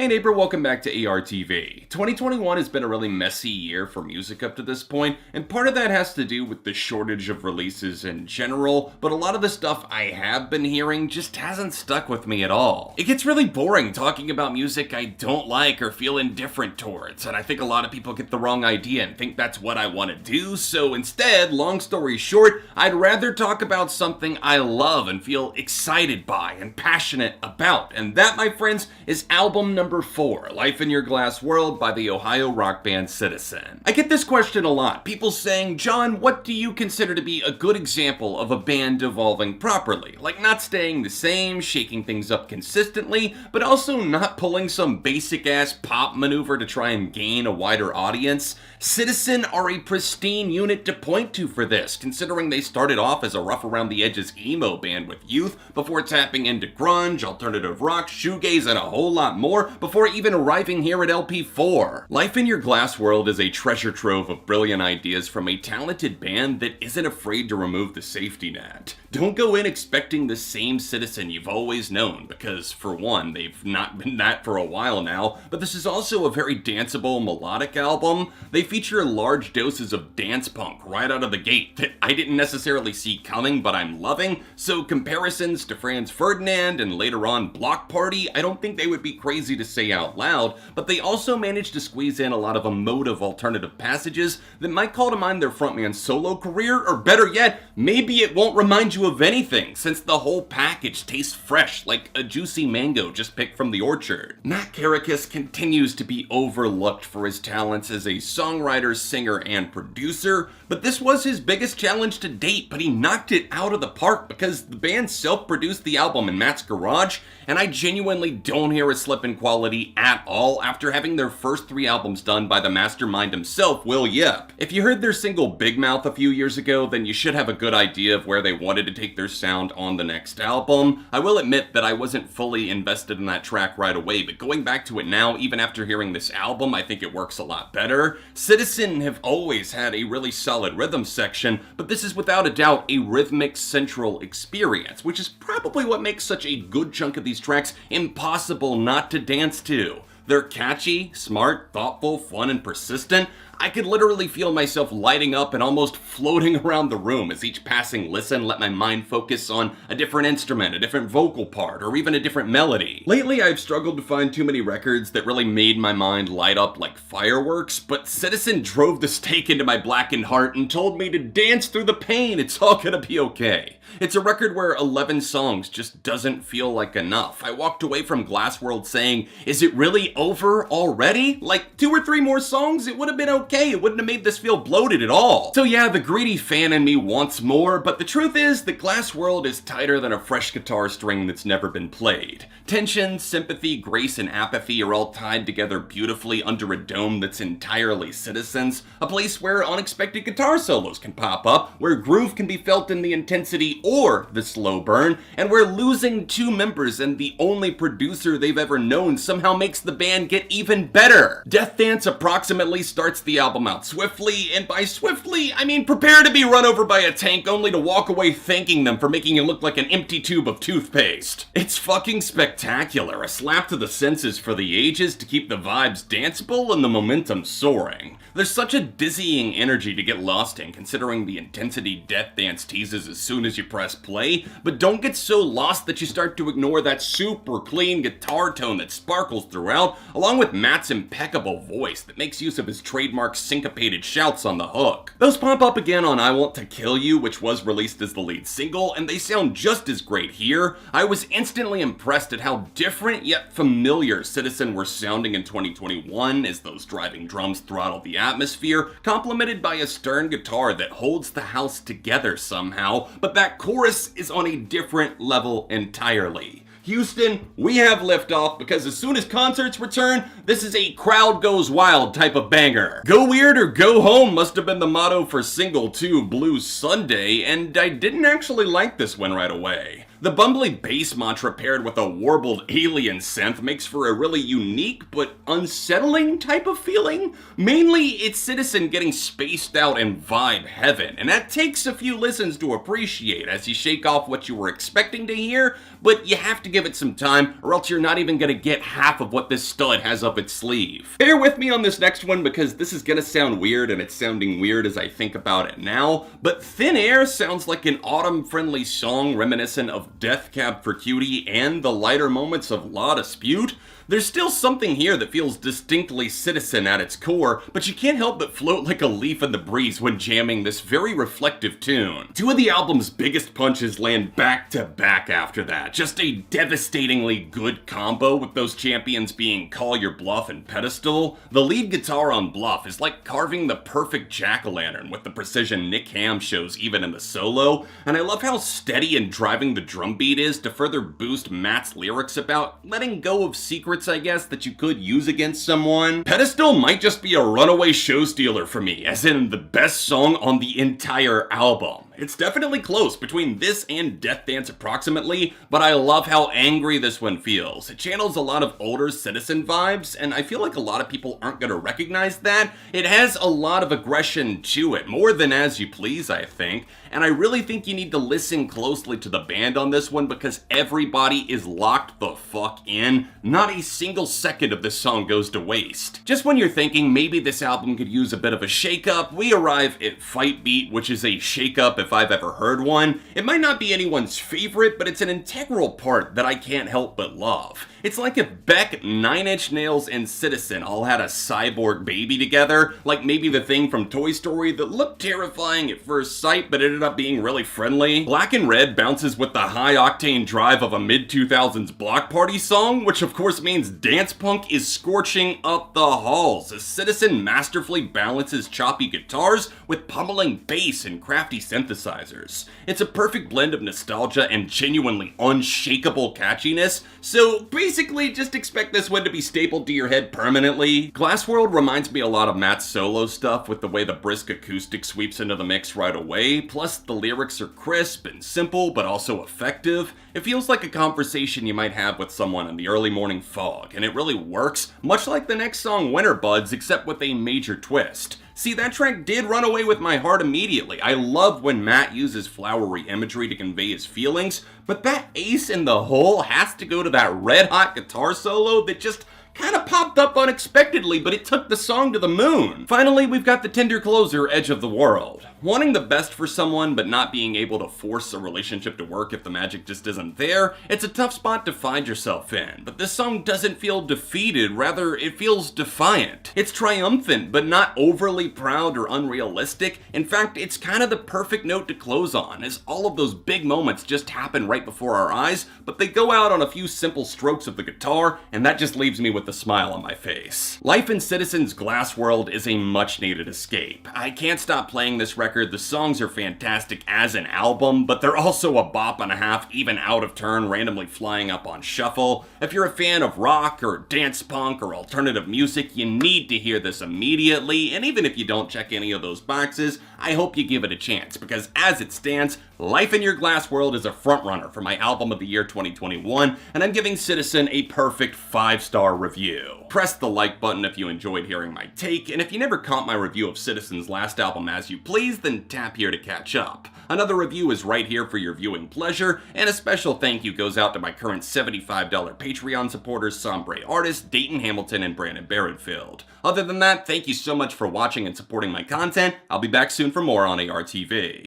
Hey neighbor, welcome back to ARTV. 2021 has been a really messy year for music up to this point, and part of that has to do with the shortage of releases in general, but a lot of the stuff I have been hearing just hasn't stuck with me at all. It gets really boring talking about music I don't like or feel indifferent towards, and I think a lot of people get the wrong idea and think that's what I want to do, so instead, long story short, I'd rather talk about something I love and feel excited by and passionate about, and that, my friends, is album number 4, Life in Your Glass World by the Ohio rock band Citizen. I get this question a lot, people saying, John, what do you consider to be a good example of a band evolving properly? Like not staying the same, shaking things up consistently, but also not pulling some basic ass pop maneuver to try and gain a wider audience? Citizen are a pristine unit to point to for this, considering they started off as a rough around the edges emo band with youth, before tapping into grunge, alternative rock, shoegaze, and a whole lot more, before even arriving here at LP4. Life in Your Glass World is a treasure trove of brilliant ideas from a talented band that isn't afraid to remove the safety net. Don't go in expecting the same Citizen you've always known, because for one, they've not been that for a while now, but this is also a very danceable, melodic album. They feature large doses of dance punk right out of the gate that I didn't necessarily see coming, but I'm loving, so comparisons to Franz Ferdinand and later on Block Party, I don't think they would be crazy to say out loud, but they also managed to squeeze in a lot of emotive alternative passages that might call to mind their frontman's solo career, or better yet, maybe it won't remind you of anything, since the whole package tastes fresh, like a juicy mango just picked from the orchard. Matt Caracas continues to be overlooked for his talents as a songwriter, singer, and producer, but this was his biggest challenge to date, but he knocked it out of the park because the band self-produced the album in Matt's garage, and I genuinely don't hear a slip in quality at all after having their first 3 albums done by the mastermind himself, Will Yip. If you heard their single Big Mouth a few years ago, then you should have a good idea of where they wanted to take their sound on the next album. I will admit that I wasn't fully invested in that track right away, but going back to it now, even after hearing this album, I think it works a lot better. Citizen have always had a really solid rhythm section, but this is without a doubt a rhythmic central experience, which is probably what makes such a good chunk of these tracks impossible not to dance to. They're catchy, smart, thoughtful, fun, and persistent. I could literally feel myself lighting up and almost floating around the room as each passing listen let my mind focus on a different instrument, a different vocal part, or even a different melody. Lately, I've struggled to find too many records that really made my mind light up like fireworks, but Citizen drove the stake into my blackened heart and told me to dance through the pain, it's all gonna be okay. It's a record where 11 songs just doesn't feel like enough. I walked away from Glass World saying, is it really over already? Like 2 or 3 more songs, it would have been okay. It wouldn't have made this feel bloated at all. So yeah, the greedy fan in me wants more, but the truth is that Glass World is tighter than a fresh guitar string that's never been played. Tension, sympathy, grace, and apathy are all tied together beautifully under a dome that's entirely Citizen's, a place where unexpected guitar solos can pop up, where groove can be felt in the intensity or the slow burn, and where losing 2 members and the only producer they've ever known somehow makes the band get even better. Death Dance approximately starts the album out swiftly, and by swiftly, I mean prepare to be run over by a tank only to walk away thanking them for making it look like an empty tube of toothpaste. It's fucking spectacular, a slap to the senses for the ages to keep the vibes danceable and the momentum soaring. There's such a dizzying energy to get lost in, considering the intensity Death Dance teases as soon as you press play, but don't get so lost that you start to ignore that super clean guitar tone that sparkles throughout, along with Matt's impeccable voice that makes use of his trademark syncopated shouts on the hook. Those pop up again on I Want to Kill You, which was released as the lead single, and they sound just as great here. I was instantly impressed at how different yet familiar Citizen were sounding in 2021 as those driving drums throttle the atmosphere, complemented by a stern guitar that holds the house together somehow, but that chorus is on a different level entirely. Houston, we have liftoff because as soon as concerts return, this is a crowd goes wild type of banger. Go weird or go home must have been the motto for single 2, Blue Sunday, and I didn't actually like this one right away. The bumbly bass mantra paired with a warbled alien synth makes for a really unique but unsettling type of feeling. Mainly, it's Citizen getting spaced out in vibe heaven, and that takes a few listens to appreciate as you shake off what you were expecting to hear, but you have to give it some time or else you're not even gonna get half of what this stud has up its sleeve. Bear with me on this next one because this is gonna sound weird, and it's sounding weird as I think about it now, but Thin Air sounds like an autumn-friendly song reminiscent of Death Cab for Cutie and the lighter moments of La Dispute. There's still something here that feels distinctly Citizen at its core, but you can't help but float like a leaf in the breeze when jamming this very reflective tune. Two of the album's biggest punches land back to back after that. Just a devastatingly good combo, with those champions being Call Your Bluff and Pedestal. The lead guitar on Bluff is like carving the perfect jack-o'-lantern with the precision Nick Ham shows even in the solo, and I love how steady and driving the drum beat is to further boost Matt's lyrics about letting go of secrets, I guess, that you could use against someone. Pedestal might just be a runaway show stealer for me, as in the best song on the entire album. It's definitely close between this and Death Dance approximately, but I love how angry this one feels. It channels a lot of older Citizen vibes, and I feel like a lot of people aren't gonna recognize that. It has a lot of aggression to it, more than As You Please, I think, and I really think you need to listen closely to the band on this one because everybody is locked the fuck in. Not a single second of this song goes to waste. Just when you're thinking maybe this album could use a bit of a shake-up, we arrive at Fight Beat, which is a shake-up if I've ever heard one. It might not be anyone's favorite, but it's an integral part that I can't help but love. It's like if Beck, Nine Inch Nails, and Citizen all had a cyborg baby together, like maybe the thing from Toy Story that looked terrifying at first sight but ended up being really friendly. Black and Red bounces with the high-octane drive of a mid-2000s Block Party song, which of course means dance punk is scorching up the halls as Citizen masterfully balances choppy guitars with pummeling bass and crafty synthesizers. It's a perfect blend of nostalgia and genuinely unshakable catchiness, so basically just expect this one to be stapled to your head permanently. Glass World reminds me a lot of Matt's solo stuff with the way the brisk acoustic sweeps into the mix right away, plus the lyrics are crisp and simple but also effective. It feels like a conversation you might have with someone in the early morning fog, and it really works, much like the next song Winter Buds, except with a major twist. See, that track did run away with my heart immediately. I love when Matt uses flowery imagery to convey his feelings, but that ace in the hole has to go to that red-hot guitar solo that just kind of popped up unexpectedly, but it took the song to the moon. Finally, we've got the tender closer, Edge of the World. Wanting the best for someone, but not being able to force a relationship to work if the magic just isn't there, it's a tough spot to find yourself in. But this song doesn't feel defeated, rather it feels defiant. It's triumphant, but not overly proud or unrealistic. In fact, it's kind of the perfect note to close on, as all of those big moments just happen right before our eyes, but they go out on a few simple strokes of the guitar, and that just leaves me with a smile on my face. Life in Citizen's Glass World is a much needed escape. I can't stop playing this record. The songs are fantastic as an album, but they're also a bop and a half, even out of turn, randomly flying up on shuffle. If you're a fan of rock or dance punk or alternative music, you need to hear this immediately, and even if you don't check any of those boxes, I hope you give it a chance, because as it stands, Life in Your Glass World is a frontrunner for my album of the year 2021, and I'm giving Citizen a perfect 5-star review. Press the like button if you enjoyed hearing my take, and if you never caught my review of Citizen's last album As You Please, then tap here to catch up. Another review is right here for your viewing pleasure, and a special thank you goes out to my current $75 Patreon supporters, Sombre artists, Dayton Hamilton, and Brandon Barenfeld. Other than that, thank you so much for watching and supporting my content. I'll be back soon for more on ARTV.